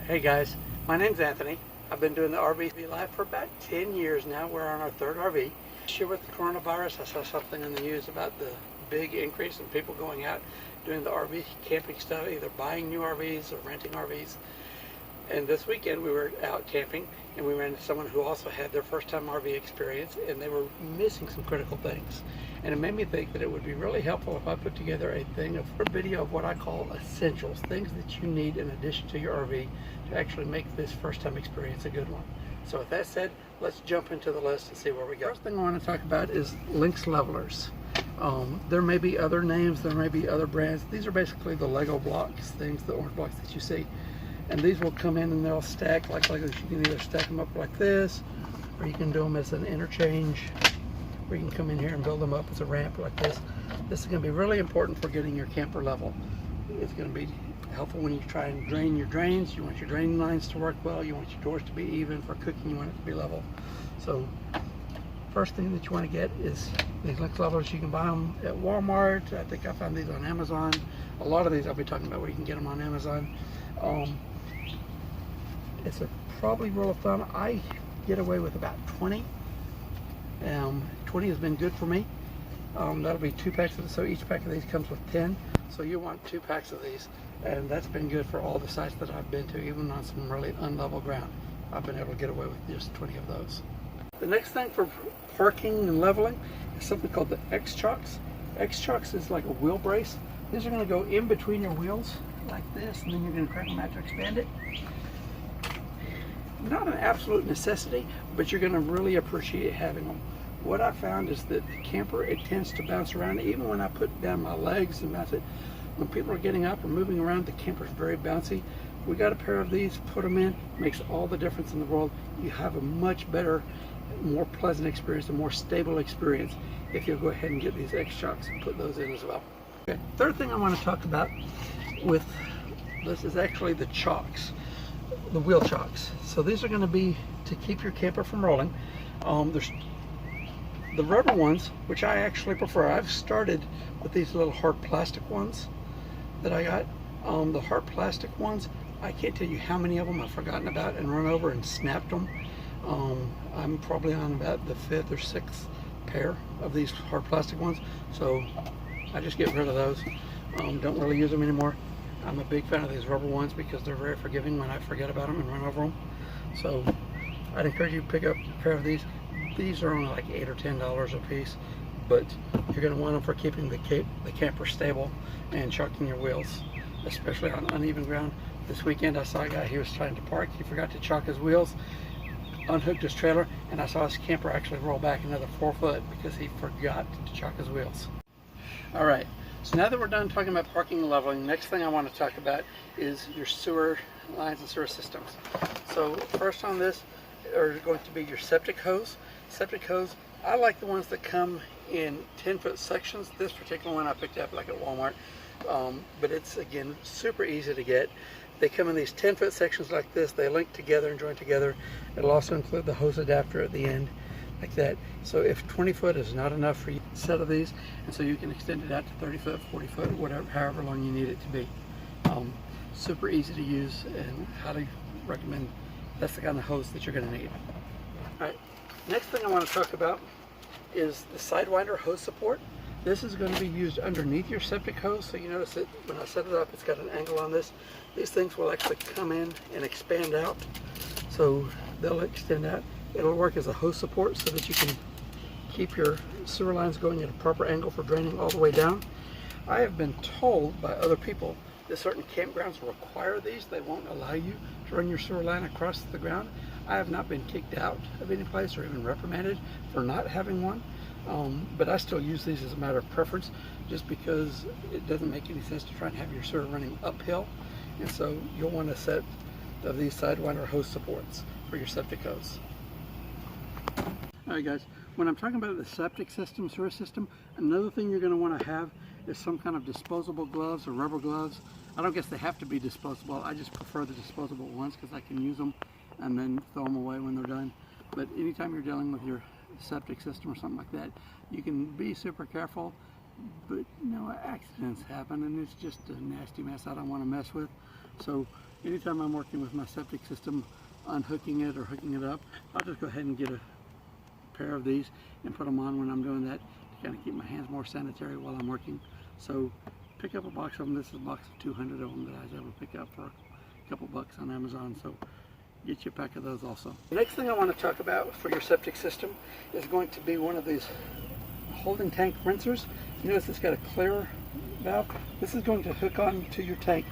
Hey guys, my name's Anthony. I've been doing the RV life for about 10 years now. We're on our third RV. This year with the coronavirus, I saw something in the news about the big increase in people going out doing the RV camping stuff, either buying new RVs or renting RVs. And this weekend we were out camping and we ran into someone who also had their first time RV experience, and they were missing some critical things. And it made me think that it would be really helpful if I put together a video of what I call essentials, things that you need in addition to your RV to actually make this first time experience a good one. So with that said, let's jump into the list and see where we go. First thing I want to talk about is Lynx levelers. There may be other names, there may be other brands. These are basically the Lego blocks, things, the orange blocks that you see. And these will come in and they'll stack like Legos. You can either stack them up like this, or you can do them as an interchange, or you can come in here and build them up as a ramp like this. This is going to be really important for getting your camper level. It's going to be helpful when you try and drain your drains. You want your draining lines to work well. You want your doors to be even. For cooking, you want it to be level. So first thing that you want to get is these Lynx levelers. You can buy them at Walmart. I think I found these on Amazon. A lot of these I'll be talking about where you can get them on Amazon. It's a probably rule of thumb, I get away with about 20. 20 has been good for me. That'll be 2 packs of it, so each pack of these comes with 10. So you want 2 packs of these, and that's been good for all the sites that I've been to, even on some really unlevel ground. I've been able to get away with just 20 of those. The next thing for parking and leveling is something called the X-Chocks. X-Chocks is like a wheel brace. These are going to go in between your wheels like this, and then you're going to crack them out to expand it. Not an absolute necessity, but you're going to really appreciate having them. What I found is that the camper, it tends to bounce around. Even when I put down my legs and bounce it, when people are getting up or moving around, the camper's very bouncy. We got a pair of these, put them in, makes all the difference in the world. You have a much better, more pleasant experience, a more stable experience if you'll go ahead and get these X-Chocks and put those in as well. Okay. Third thing I want to talk about with this is actually the chocks, the wheel chocks. So these are going to be to keep your camper from rolling. There's the rubber ones, which I actually prefer. I've started with these little hard plastic ones that I got. The hard plastic ones, I can't tell you how many of them I've forgotten about and run over and snapped them. I'm probably on about the 5th or 6th pair of these hard plastic ones, so I just get rid of those. Don't really use them anymore. I'm a big fan of these rubber ones because they're very forgiving when I forget about them and run over them. So I'd encourage you to pick up a pair of these. These are only like $8 or $10 a piece, but you're going to want them for keeping the camper stable and chocking your wheels, especially on uneven ground. This weekend I saw a guy, he was trying to park, he forgot to chock his wheels, unhooked his trailer, and I saw his camper actually roll back another 4 foot because he forgot to chock his wheels. All right. So now that we're done talking about parking and leveling, next thing I want to talk about is your sewer lines and sewer systems. So first on this are going to be your septic hose. Septic hose, I like the ones that come in 10-foot sections. This particular one I picked up like at Walmart, but it's again super easy to get. They come in these 10-foot sections like this. They link together and join together. It'll also include the hose adapter at the end, like that. So if 20 foot is not enough for you, a set of these, and so you can extend it out to 30 foot, 40 foot, whatever, however long you need it to be. Super easy to use and highly recommend. That's the kind of hose that you're going to need. All right, next thing I want to talk about is the Sidewinder hose support. This is going to be used underneath your septic hose, so you notice that when I set it up, it's got an angle on this. These things will actually come in and expand out, so they'll extend out. It'll work as a hose support so that you can keep your sewer lines going at a proper angle for draining all the way down. I have been told by other people that certain campgrounds require these. They won't allow you to run your sewer line across the ground. I have not been kicked out of any place or even reprimanded for not having one, but I still use these as a matter of preference just because it doesn't make any sense to try and have your sewer running uphill, and so you'll want a set of these Sidewinder hose supports for your septic hose. Alright guys, when I'm talking about the septic system, sewer system, another thing you're going to want to have is some kind of disposable gloves or rubber gloves. I don't guess they have to be disposable. I just prefer the disposable ones because I can use them and then throw them away when they're done. But anytime you're dealing with your septic system or something like that, you can be super careful, but you know, accidents happen and it's just a nasty mess I don't want to mess with. So anytime I'm working with my septic system, unhooking it or hooking it up, I'll just go ahead and get a pair of these and put them on when I'm doing that to kind of keep my hands more sanitary while I'm working. So pick up a box of them. This is a box of 200 of them that I was able to pick up for a couple bucks on Amazon. So get you a pack of those also. The next thing I want to talk about for your septic system is going to be one of these holding tank rinsers. You notice it's got a clear valve. This is going to hook on to your tank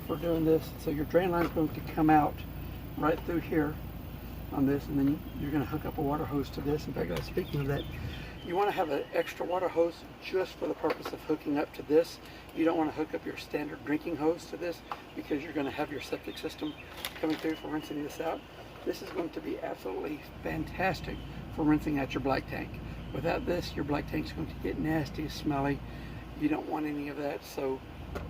for doing this. So your drain line is going to come out right through here on this, and then you're going to hook up a water hose to this. In fact, speaking of that, you want to have an extra water hose just for the purpose of hooking up to this. You don't want to hook up your standard drinking hose to this because you're going to have your septic system coming through for rinsing this out. This is going to be absolutely fantastic for rinsing out your black tank. Without this, your black tank is going to get nasty, smelly. You don't want any of that, so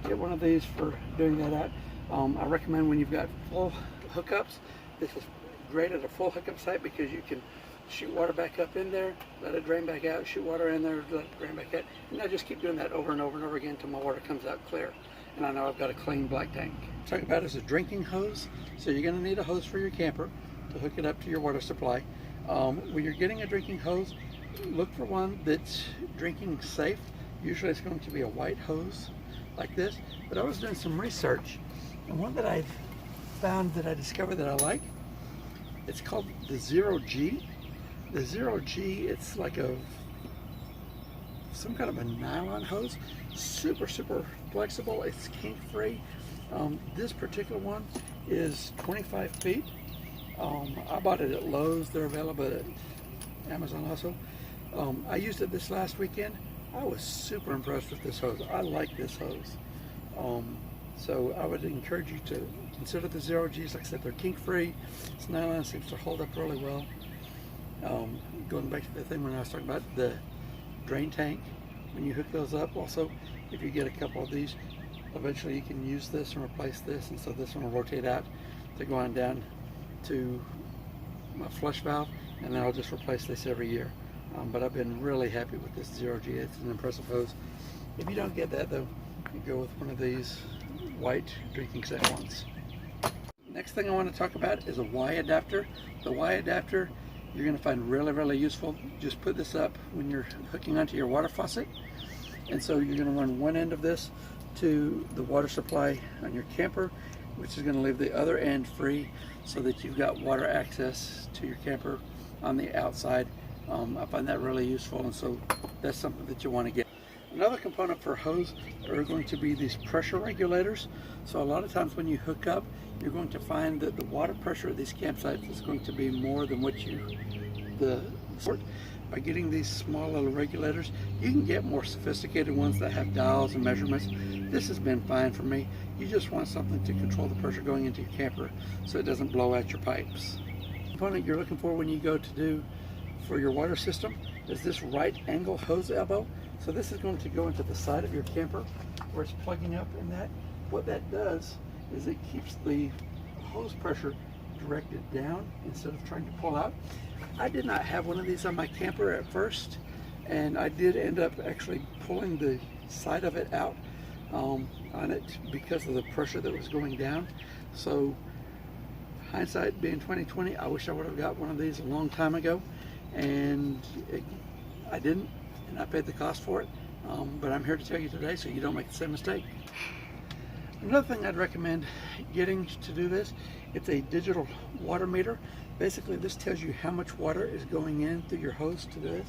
get one of these for doing that out. I recommend when you've got full hookups, this is great at a full hookup site because you can shoot water back up in there, let it drain back out, shoot water in there, let it drain back out, and I just keep doing that over and over and over again until my water comes out clear, and I know I've got a clean black tank. Talk about it as a drinking hose. So you're going to need a hose for your camper to hook it up to your water supply. When you're getting a drinking hose, look for one that's drinking safe. Usually it's going to be a white hose like this, but I was doing some research, and one that I found that I discovered that I like, it's called the 0G. The 0G, it's like some kind of a nylon hose, super flexible. It's kink free. This particular one is 25 feet. I bought it at Lowe's. They're available at Amazon also. I used it this last weekend. I was super impressed with this hose. I like this hose. So I would encourage you to consider the 0Gs. Like I said, they're kink free. It's nylon, seems to hold up really well. Going back to the thing when I was talking about the drain tank, when you hook those up, also if you get a couple of these, eventually you can use this and replace this, and so this one will rotate out to go on down to my flush valve, and then I'll just replace this every year. But I've been really happy with this 0G. It's an impressive hose. If you don't get that though, you go with one of these white drinking set ones. Next thing I want to talk about is a Y adapter. The Y adapter you're going to find really useful. Just put this up when you're hooking onto your water faucet, and so you're going to run one end of this to the water supply on your camper, which is going to leave the other end free so that you've got water access to your camper on the outside. I find that really useful, and so that's something that you want to get. Another component for a hose are going to be these pressure regulators. So a lot of times when you hook up, you're going to find that the water pressure at these campsites is going to be more than what the sort. By getting these small little regulators, you can get more sophisticated ones that have dials and measurements. This has been fine for me. You just want something to control the pressure going into your camper so it doesn't blow out your pipes. The component you're looking for when you go to do for your water system is this right angle hose elbow. So this is going to go into the side of your camper where it's plugging up in that. What that does is it keeps the hose pressure directed down instead of trying to pull out. I did not have one of these on my camper at first, and I did end up actually pulling the side of it out on it because of the pressure that was going down. So hindsight being 2020, I wish I would have got one of these a long time ago, and I didn't, and I paid the cost for it. But I'm here to tell you today so you don't make the same mistake. Another thing I'd recommend getting to do this, it's a digital water meter. Basically this tells you how much water is going in through your hose to this.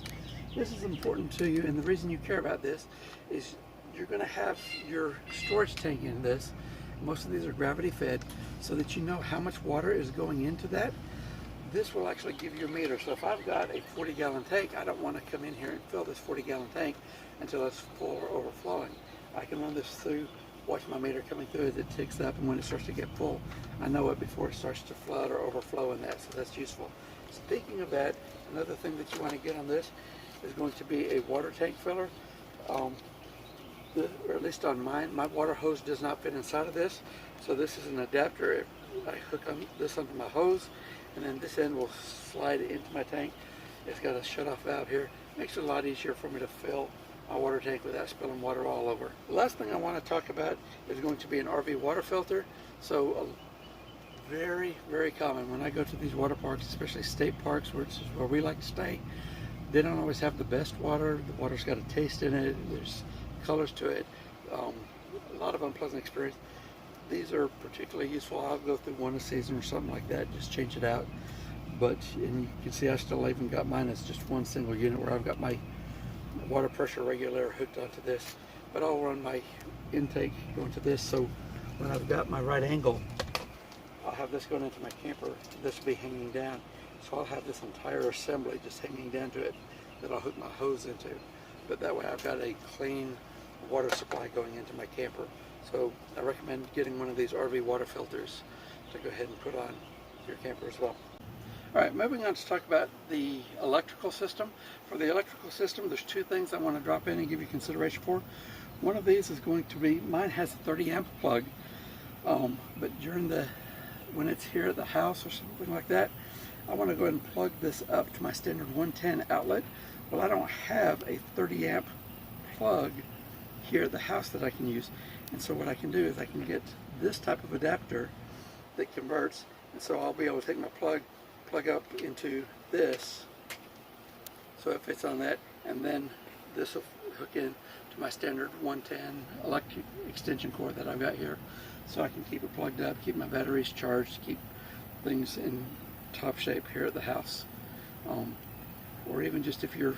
This is important to you, and the reason you care about this is you're going to have your storage tank in this. Most of these are gravity fed, so that you know how much water is going into that. This will actually give you a meter. So if I've got a 40-gallon tank, I don't want to come in here and fill this 40-gallon tank until it's full or overflowing. I can run this through, watch my meter coming through as it ticks up, and when it starts to get full, I know it before it starts to flood or overflow in that, so that's useful. Speaking of that, another thing that you want to get on this is going to be a water tank filler. Or at least on mine, my water hose does not fit inside of this, so this is an adapter. I hook this onto my hose, and then this end will slide into my tank. It's got a shut-off valve here. Makes it a lot easier for me to fill my water tank without spilling water all over. The last thing I want to talk about is going to be an RV water filter. So very, very common when I go to these water parks, especially state parks, which is where we like to stay. They don't always have the best water. The water's got a taste in it. There's colors to it. A lot of unpleasant experience. These are particularly useful. I'll go through one a season or something like that, just change it out. But, and you can see I still even got mine as just one single unit where I've got my water pressure regulator hooked onto this. But I'll run my intake going to this, so when I've got my right angle, I'll have this going into my camper. This will be hanging down. So I'll have this entire assembly just hanging down to it that I'll hook my hose into. But that way I've got a clean water supply going into my camper. So I recommend getting one of these RV water filters to go ahead and put on your camper as well. All right, moving on to talk about the electrical system. For the electrical system, there's two things I want to drop in and give you consideration for. One of these is going to be, mine has a 30 amp plug, but when it's here at the house or something like that, I want to go ahead and plug this up to my standard 110 outlet. Well, I don't have a 30 amp plug here at the house that I can use. And so what I can do is I can get this type of adapter that converts. And so I'll be able to take my plug up into this, so it fits on that, and then this will hook in to my standard 110 electric extension cord that I've got here. So I can keep it plugged up, keep my batteries charged, keep things in top shape here at the house. Or even just if you're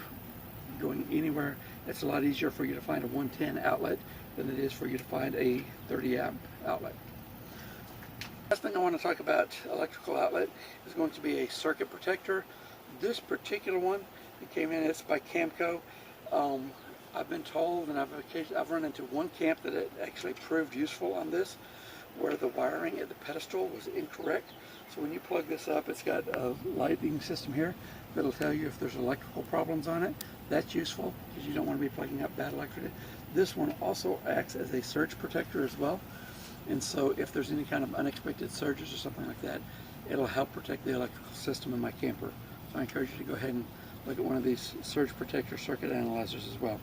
going anywhere, it's a lot easier for you to find a 110 outlet than it is for you to find a 30 amp outlet. Last thing I want to talk about electrical outlet is going to be a circuit protector. This particular one, it came in, it's by Camco. I've been told, and I've run into one camp that it actually proved useful on this, where the wiring at the pedestal was incorrect. So when you plug this up, it's got a lighting system here that'll tell you if there's electrical problems on it. That's useful because you don't want to be plugging up bad electricity. This one also acts as a surge protector as well. And so if there's any kind of unexpected surges or something like that, it'll help protect the electrical system in my camper. So I encourage you to go ahead and look at one of these surge protector circuit analyzers as well.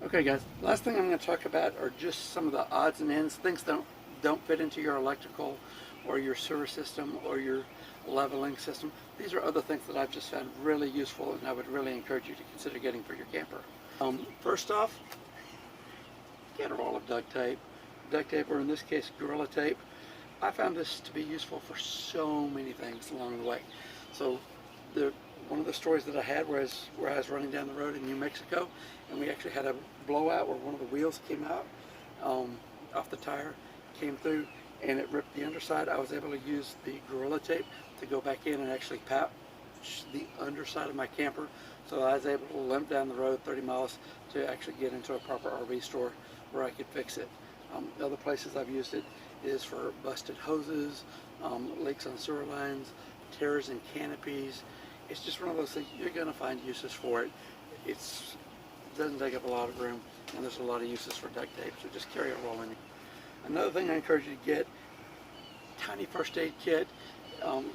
Okay guys, last thing I'm going to talk about are just some of the odds and ends, things that don't fit into your electrical or your sewer system or your leveling system. These are other things that I've just found really useful and I would really encourage you to consider getting for your camper. First off, get a roll of duct tape, or in this case Gorilla Tape. I found this to be useful for so many things along the way. So one of the stories that I had was where I was running down the road in New Mexico, and we actually had a blowout where one of the wheels came out off the tire, came through, and it ripped the underside. I was able to use the Gorilla Tape to go back in and actually patch the underside of my camper, so I was able to limp down the road 30 miles to actually get into a proper RV store where I could fix it. Other places I've used it is for busted hoses, leaks on sewer lines, tears in canopies. It's just one of those things, you're going to find uses for it. It doesn't take up a lot of room, and there's a lot of uses for duct tape, so just carry a roll in. Another thing I encourage you to get, tiny first aid kit.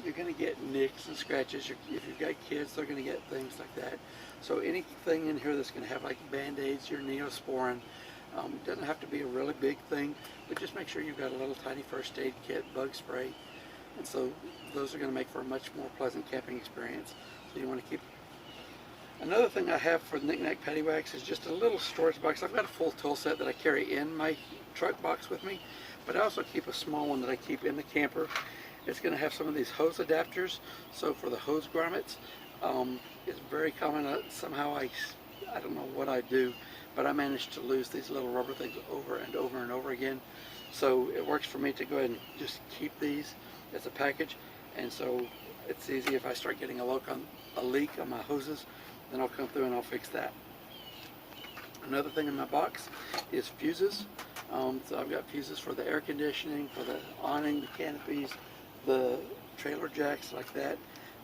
You're going to get nicks and scratches. If you've got kids, they're going to get things like that. So anything in here that's going to have like Band-Aids, your Neosporin, doesn't have to be a really big thing, but just make sure you've got a little tiny first aid kit, bug spray, and so those are going to make for a much more pleasant camping experience. So you want to keep. Another thing I have for knick-knack paddywhacks is just a little storage box. I've got a full tool set that I carry in my truck box with me, but I also keep a small one that I keep in the camper. It's going to have some of these hose adapters. So for the hose grommets, it's very common. Somehow I don't know what I do, but I managed to lose these little rubber things over and over and over again. So it works for me to go ahead and just keep these as a package. And so it's easy if I start getting a leak on my hoses, then I'll come through and I'll fix that. Another thing in my box is fuses. So I've got fuses for the air conditioning, for the awning, the canopies, the trailer jacks like that.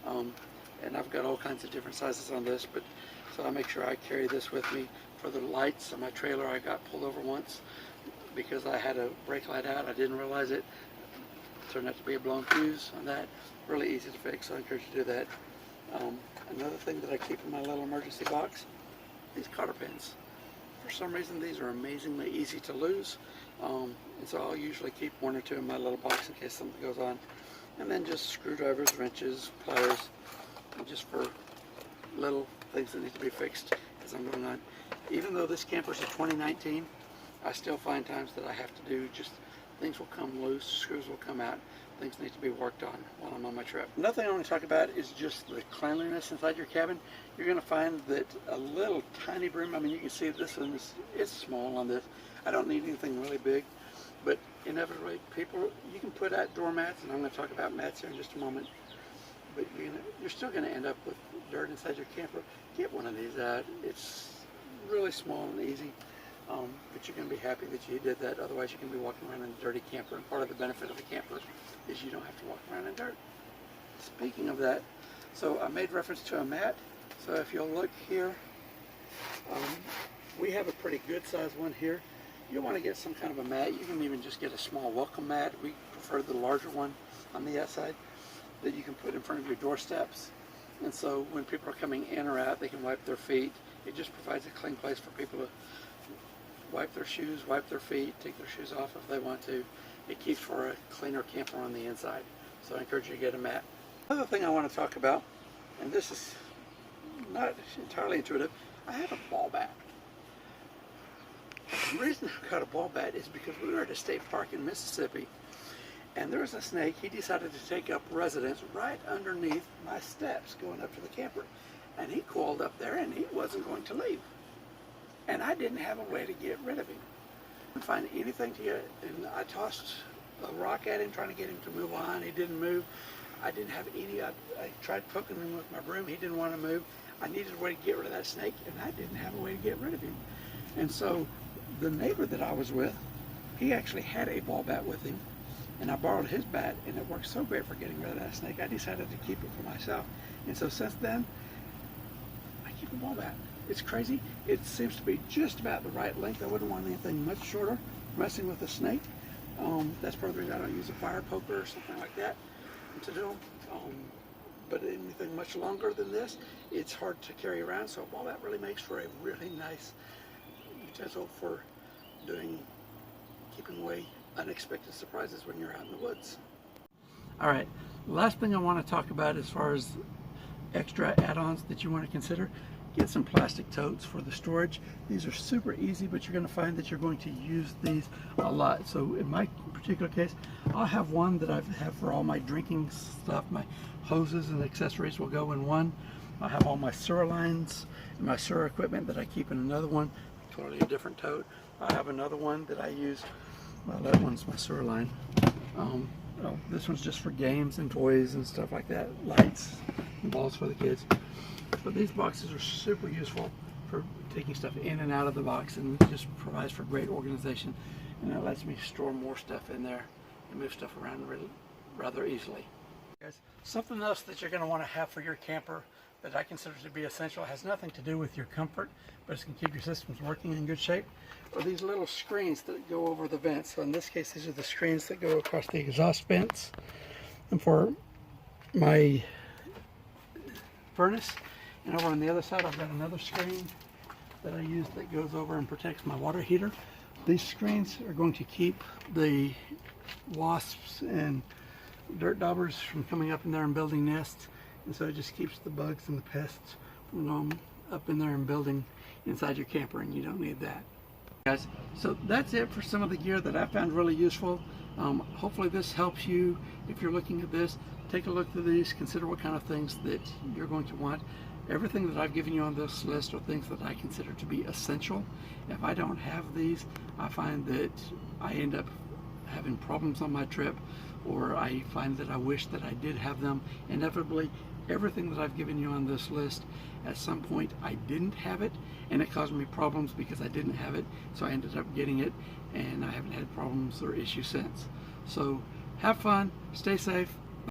And I've got all kinds of different sizes on this, but so I make sure I carry this with me. For the lights on my trailer, I got pulled over once because I had a brake light out. I didn't realize it. Turned out to be a blown fuse on that. Really easy to fix, so I encourage you to do that. Another thing that I keep in my little emergency box, these cotter pins. For some reason, these are amazingly easy to lose. And so I'll usually keep one or two in my little box in case something goes on. And then just screwdrivers, wrenches, pliers, just for little things that need to be fixed as I'm going on. Even though this camper's a 2019, I still find times that I have to do just things will come loose, screws will come out, things need to be worked on while I'm on my trip. Another thing I want to talk about is just the cleanliness inside your cabin. You're going to find that a little tiny broom, I mean, you can see this one is, it's small on this. I don't need anything really big, but inevitably people, you can put out doormats, and I'm going to talk about mats here in just a moment, but you're still going to end up with dirt inside your camper. Get one of these out. It's really small and easy. But you're going to be happy that you did that. Otherwise, you're going to be walking around in a dirty camper. And part of the benefit of a camper is you don't have to walk around in dirt. Speaking of that, so I made reference to a mat. So if you'll look here, we have a pretty good sized one here. You'll want to get some kind of a mat. You can even just get a small welcome mat. We prefer the larger one on the outside that you can put in front of your doorsteps. And so when people are coming in or out, they can wipe their feet. It just provides a clean place for people to wipe their shoes, wipe their feet, take their shoes off if they want to. It keeps for a cleaner camper on the inside. So I encourage you to get a mat. Another thing I want to talk about, and this is not entirely intuitive, I have a ball bat. The reason I got a ball bat is because we were at a state park in Mississippi, and there was a snake. He decided to take up residence right underneath my steps going up to the camper. And he coiled up there and he wasn't going to leave. And I didn't have a way to get rid of him. I couldn't find anything to get, and I tossed a rock at him trying to get him to move on. He didn't move. I didn't have any, I tried poking him with my broom. He didn't want to move. I needed a way to get rid of that snake, and I didn't have a way to get rid of him. And so the neighbor that I was with, he actually had a ball bat with him, and I borrowed his bat, and it worked so great for getting rid of that snake, I decided to keep it for myself. And so since then, I keep a ball bat. It's crazy. It seems to be just about the right length. I wouldn't want anything much shorter messing with a snake. That's part of the reason I don't use a fire poker or something like that to do them. But anything much longer than this, it's hard to carry around. So a ball bat really makes for a really nice utensil for keeping away unexpected surprises when you're out in the woods. All right, the last thing I want to talk about as far as extra add-ons that you want to consider, get some plastic totes for the storage. These are super easy, but you're going to find that you're going to use these a lot. So in my particular case, I'll have one that I have for all my drinking stuff. My hoses and accessories will go in one. I have all my sewer lines and my sewer equipment that I keep in another one, totally a different tote. I have another one that I use, well, that one's my sewer line. This one's just for games and toys and stuff like that, lights and balls for the kids. But these boxes are super useful for taking stuff in and out of the box, and it just provides for great organization, and it lets me store more stuff in there and move stuff around rather easily. Guys, something else that you're going to want to have for your camper that I consider to be essential, has nothing to do with your comfort, but it's going to keep your systems working in good shape, are these little screens that go over the vents. So in this case, these are the screens that go across the exhaust vents. And for my furnace, and over on the other side, I've got another screen that I use that goes over and protects my water heater. These screens are going to keep the wasps and dirt daubers from coming up in there and building nests. And so it just keeps the bugs and the pests from going up in there and building inside your camper, and you don't need that. Guys, so that's it for some of the gear that I found really useful. Hopefully this helps you. If you're looking at this, take a look through these, consider what kind of things that you're going to want. Everything that I've given you on this list are things that I consider to be essential. If I don't have these, I find that I end up having problems on my trip, or I find that I wish that I did have them. Inevitably, everything that I've given you on this list, at some point I didn't have it, and it caused me problems because I didn't have it, so I ended up getting it, and I haven't had problems or issues since. So have fun, stay safe,